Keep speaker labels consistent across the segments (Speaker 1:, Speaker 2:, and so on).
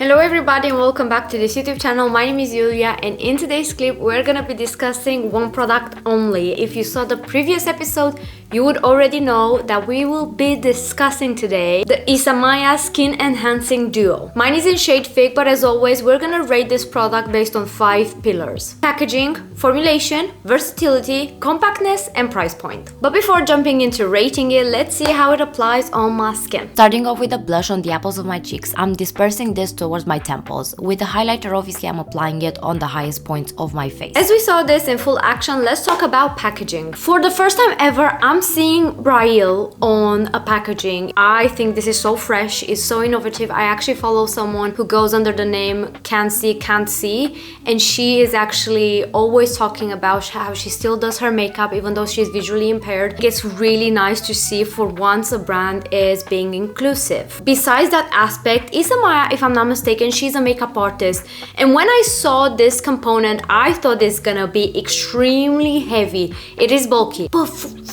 Speaker 1: Hello everybody and welcome back to this YouTube channel. My name is Yulia and in today's clip we're gonna be discussing one product only. If you saw the previous episode, you would already know that we will be discussing today the Isamaya Skin Enhancing Duo. Mine is in shade Fig, but as always we're gonna rate this product based on 5 pillars: packaging, formulation, versatility, compactness, and price point. But before jumping into rating it, let's see how it applies on my skin.
Speaker 2: Starting off with the blush on the apples of my cheeks, I'm dispersing this towards my temples. With the highlighter, obviously I'm applying it on the highest points of my face.
Speaker 1: As we saw this in full action, let's talk about packaging. For the first time ever, I'm seeing Braille on a packaging. I think this is so fresh, it's so innovative. I actually follow someone who goes under the name Can't See, and she is actually always talking about how she still does her makeup even though she's visually impaired. It's really nice to see for once a brand is being inclusive. Besides that aspect, Isamaya, if I'm not mistaken, she's a makeup artist, and when I saw this component I thought it's gonna be extremely heavy. It is bulky, but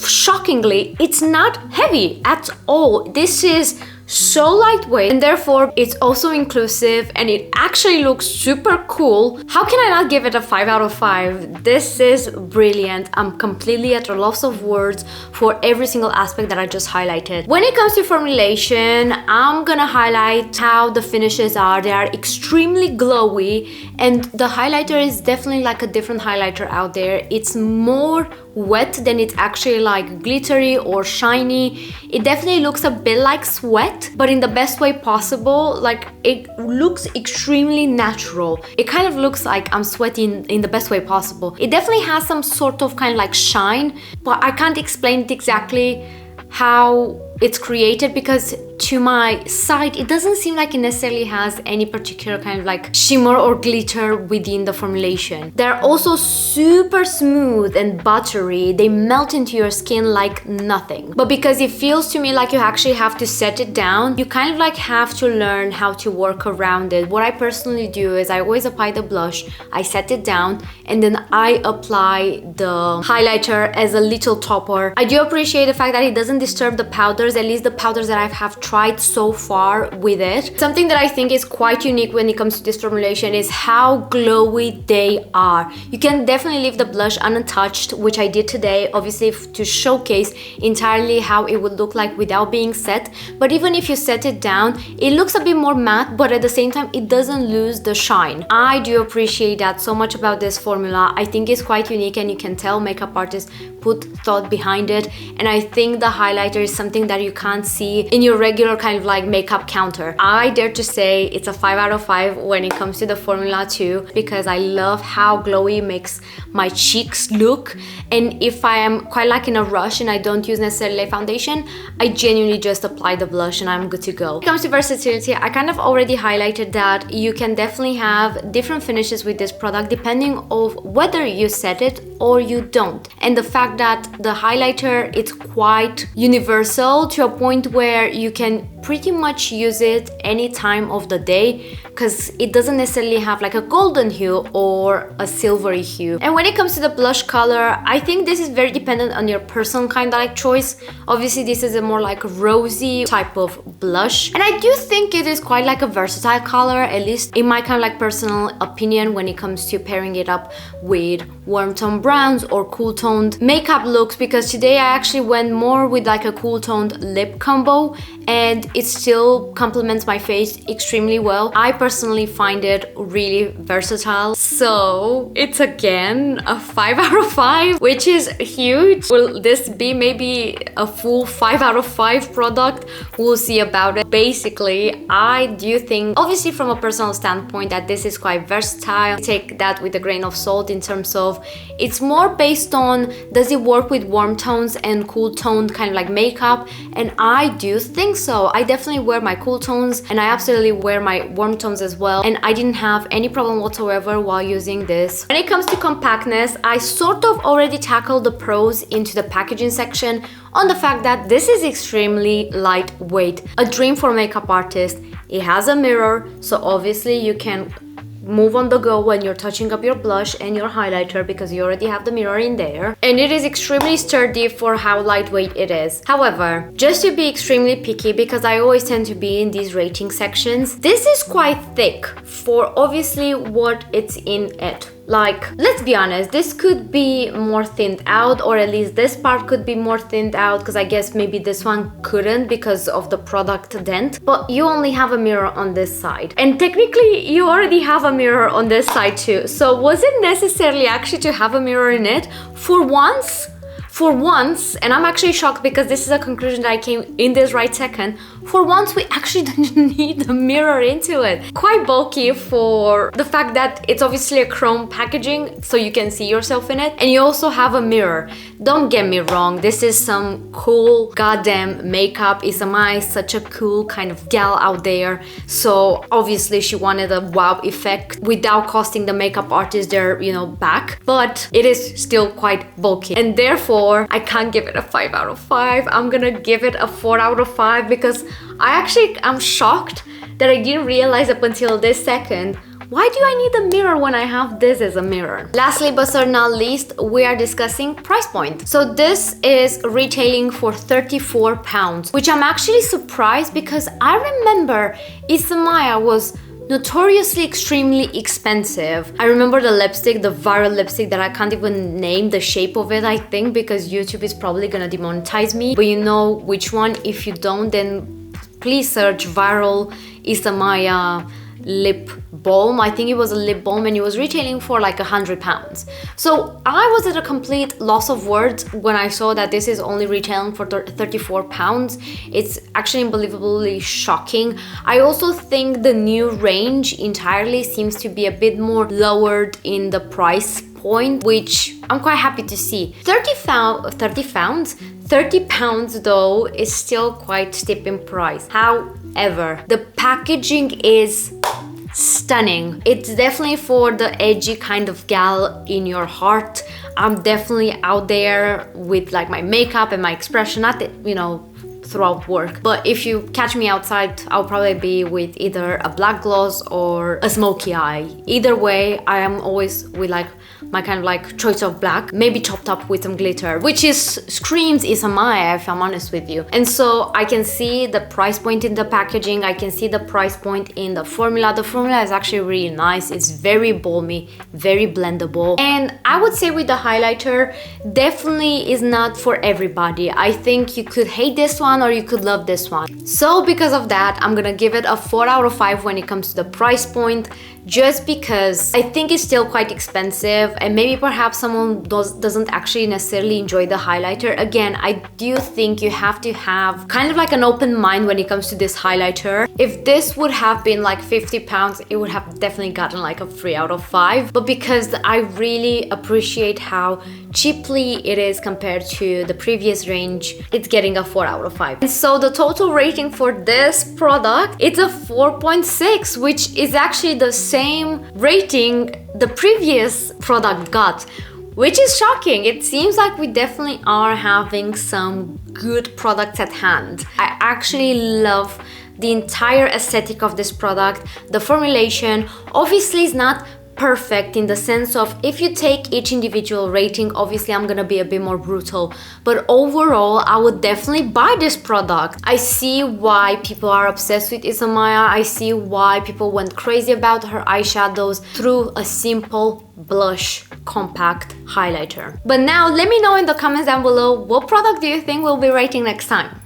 Speaker 1: shockingly it's not heavy at all. This is so lightweight and therefore it's also inclusive and it actually looks super cool. How can I not give it a 5 out of 5? This is brilliant. I'm completely at a loss of words for every single aspect that I just highlighted. When it comes to formulation, I'm gonna highlight how the finishes are. They are extremely glowy and the highlighter is definitely like a different highlighter out there. It's more wet than it's actually like glittery or shiny. It definitely looks a bit like sweat, but in the best way possible. Like, it looks extremely natural. It kind of looks like I'm sweating in the best way possible. It definitely has some sort of kind of like shine, but I can't explain it exactly how it's created because to my sight it doesn't seem like it necessarily has any particular kind of like shimmer or glitter within the formulation. They're also super smooth and buttery. They melt into your skin like nothing. But because it feels to me like you actually have to set it down, you kind of like have to learn how to work around it. What I personally do is I always apply the blush, I set it down, and then I apply the highlighter as a little topper. I do appreciate the fact that it doesn't disturb the powders, at least the powders that I have tried so far with it. Something that I think is quite unique when it comes to this formulation is how glowy they are. You can definitely leave the blush untouched, which I did today, obviously to showcase entirely how it would look like without being set. But even if you set it down, it looks a bit more matte, but at the same time it doesn't lose the shine. I do appreciate that so much about this formula. I think it's quite unique and you can tell makeup artists put thought behind it, and I think the highlighter is something that you can't see in your regular kind of like makeup counter. I dare to say it's a 5 out of 5 when it comes to the formula too, because I love how glowy it makes my cheeks look. And if I am quite like in a rush and I don't use necessarily a foundation, I genuinely just apply the blush and I'm good to go. When it comes to versatility, I kind of already highlighted that you can definitely have different finishes with this product depending on whether you set it or you don't. And the fact that the highlighter, it's quite universal to a point where you can pretty much use it any time of the day because it doesn't necessarily have like a golden hue or a silvery hue. And when it comes to the blush color, I think this is very dependent on your personal kind of like choice. Obviously this is a more like rosy type of blush, and I do think it is quite like a versatile color, at least in my kind of like personal opinion, when it comes to pairing it up with warm tone browns or cool toned makeup looks, because today I actually went more with like a cool toned lip combo and it still complements my face extremely well. I personally find it really versatile, so it's again a 5 out of 5, which is huge. Will this be maybe a full 5 out of 5 product? We'll see about it. Basically, I do think, obviously from a personal standpoint, that this is quite versatile. Take that with a grain of salt in terms of it's more based on does it work with warm tones and cool toned kind of like makeup, and I do think so. I definitely wear my cool tones and I absolutely wear my warm tones as well, and I didn't have any problem whatsoever while using this. When it comes to compactness, I sort of already tackled the pros into the packaging section on the fact that this is extremely lightweight, a dream for makeup artists. It has a mirror, so obviously you can move on the go when you're touching up your blush and your highlighter because you already have the mirror in there. And it is extremely sturdy for how lightweight it is. However, just to be extremely picky, because I always tend to be in these rating sections, this is quite thick for obviously what it's in it. Like, let's be honest, this could be more thinned out, or at least this part could be more thinned out, because I guess maybe this one couldn't because of the product dent. But you only have a mirror on this side. And technically, you already have a mirror on this side too. So was it necessarily actually to have a mirror in it? For once, and I'm actually shocked because this is a conclusion that I came in this right second, for once we actually didn't need a mirror into it. Quite bulky for the fact that it's obviously a chrome packaging, so you can see yourself in it, and you also have a mirror. Don't get me wrong, this is some cool goddamn makeup. Isamaya is such a cool kind of gal out there, so obviously she wanted a wow effect without costing the makeup artist their, back, but it is still quite bulky, and therefore I can't give it a 5 out of 5. I'm gonna give it a 4 out of 5 because I'm shocked that I didn't realize up until this second, why do I need a mirror when I have this as a mirror? Lastly, but certainly not least, we are discussing price point. So this is retailing for £34, which I'm actually surprised because I remember Isamaya was notoriously extremely expensive. I remember the lipstick, the viral lipstick that I can't even name the shape of it, I think, because YouTube is probably gonna demonetize me. But you know which one. If you don't, then please search viral Isamaya lip balm. I think it was a lip balm and it was retailing for like £100. So I was at a complete loss of words when I saw that this is only retailing for £34. It's actually unbelievably shocking. I also think the new range entirely seems to be a bit more lowered in the price point, which I'm quite happy to see. 30 pounds though is still quite steep in price. However, the packaging is stunning. It's definitely for the edgy kind of gal in your heart. I'm definitely out there with like my makeup and my expression, not that, throughout work. But if you catch me outside, I'll probably be with either a black gloss or a smoky eye. Either way, I am always with like my kind of like choice of black, maybe chopped up with some glitter, which screams Isamaya, if I'm honest with you. And so I can see the price point in the packaging, I can see the price point in the formula. The formula is actually really nice. It's very balmy, very blendable. And I would say with the highlighter, definitely is not for everybody. I think you could hate this one or you could love this one. So because of that, I'm gonna give it a 4 out of 5 when it comes to the price point, just because I think it's still quite expensive and maybe perhaps someone doesn't actually necessarily enjoy the highlighter. Again, I do think you have to have kind of like an open mind when it comes to this highlighter. If this would have been like £50, it would have definitely gotten like a 3 out of 5. But because I really appreciate how cheaply it is compared to the previous range, it's getting a 4 out of 5. And so the total rating for this product, it's a 4.6, which is actually the same rating the previous product got, which is shocking. It seems like we definitely are having some good products at hand. I actually love the entire aesthetic of this product. The formulation obviously is not perfect in the sense of if you take each individual rating, obviously I'm gonna be a bit more brutal, but overall I would definitely buy this product. I see why people are obsessed with Isamaya. I see why people went crazy about her eyeshadows through a simple blush compact highlighter. But now let me know in the comments down below, what product do you think we'll be rating next time?